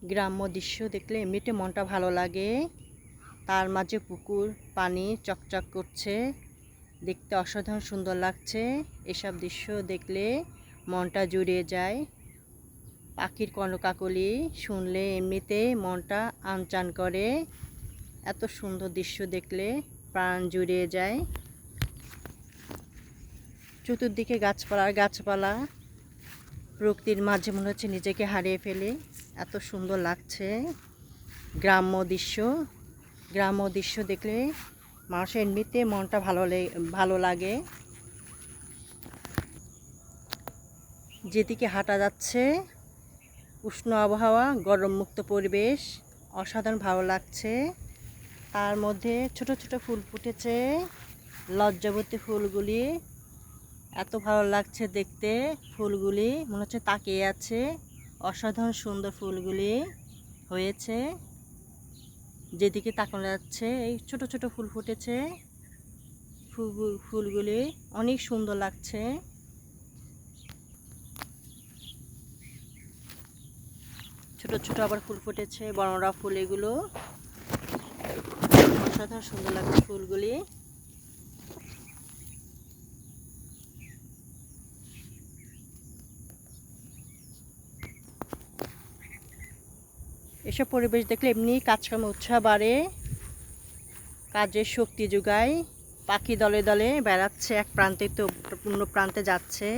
গ্রাম্য দৃশ্য দেখলে এমনিতে মনটা ভালো লাগে। তার মাঝে পুকুর, পানি চকচক করছে, দেখতে অসাধারণ সুন্দর লাগছে। এসব দৃশ্য দেখলে মনটা জুড়িয়ে যায়। পাখির কলকাকলি শুনলে এমনিতে মনটা আনচান করে। এত সুন্দর দৃশ্য দেখলে প্রাণ জুড়িয়ে যায়। চতুর্দিকে গাছপালা, প্রকৃতির মাঝে মনে হচ্ছে নিজেকে হারিয়ে ফেলে। এত সুন্দর লাগছে গ্রাম্য দৃশ্য দেখলে মানুষের এমনিতে মনটা ভালো লাগে। যেদিকে হাঁটা যাচ্ছে উষ্ণ আবহাওয়া, গরম মুক্ত পরিবেশ, অসাধারণ ভালো লাগছে। তার মধ্যে ছোট ছোট ফুল ফুটেছে, লজ্জাবতী ফুলগুলি এত ভালো লাগছে দেখতে। ফুলগুলি মনে হচ্ছে তাকিয়ে আছে। অসাধারণ সুন্দর ফুলগুলি হয়েছে। যেদিকে তাকানো যাচ্ছে এই ছোট ছোট ফুল ফুটেছে। ফুলগুলি অনেক সুন্দর লাগছে। ছোট ছোট আবার ফুল ফুটেছে, বড়রা ফুল, এগুলো অসাধারণ সুন্দর লাগছে ফুলগুলি। এসব পরিবেশ দেখলে এমনি কাজকর্মে উৎসাহ বাড়ে, কাজের শক্তি যোগায়। পাখি দলে দলে বেড়াচ্ছে, এক প্রান্তে তো অন্য প্রান্তে যাচ্ছে।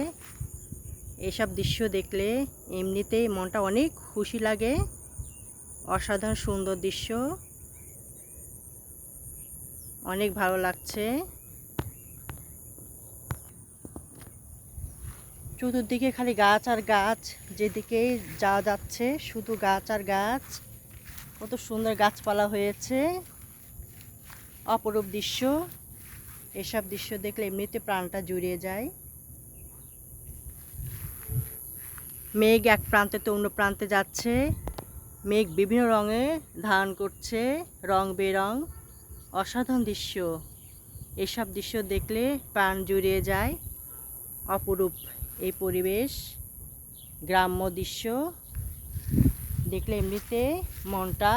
এসব দৃশ্য দেখলে এমনিতেই মনটা অনেক খুশি লাগে। অসাধারণ সুন্দর দৃশ্য, অনেক ভালো লাগছে। চতুর্দিকে খালি গাছ আর গাছ, যেদিকেই যাওয়া যাচ্ছে শুধু গাছ আর গাছ। কত সুন্দর গাছপালা হয়েছে, অপরূপ দৃশ্য। এসব দৃশ্য দেখলে এমনিতে প্রাণটা জুড়িয়ে যায়। মেঘ এক প্রান্তে তো অন্য প্রান্তে যাচ্ছে। মেঘ বিভিন্ন রঙে ধারণ করছে, রং বেরং, অসাধারণ দৃশ্য। এসব দৃশ্য দেখলে প্রাণ জুড়িয়ে যায়। অপরূপ এই পরিবেশ, গ্রাম্য দৃশ্য দেখলে এমনিতে মনটা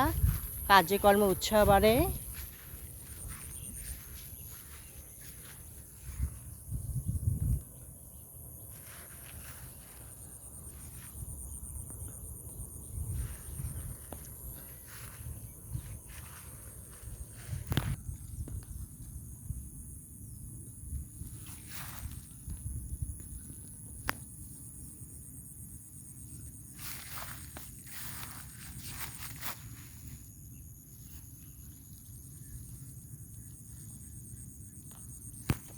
কাজে কর্মে উৎসাহ বাড়ে।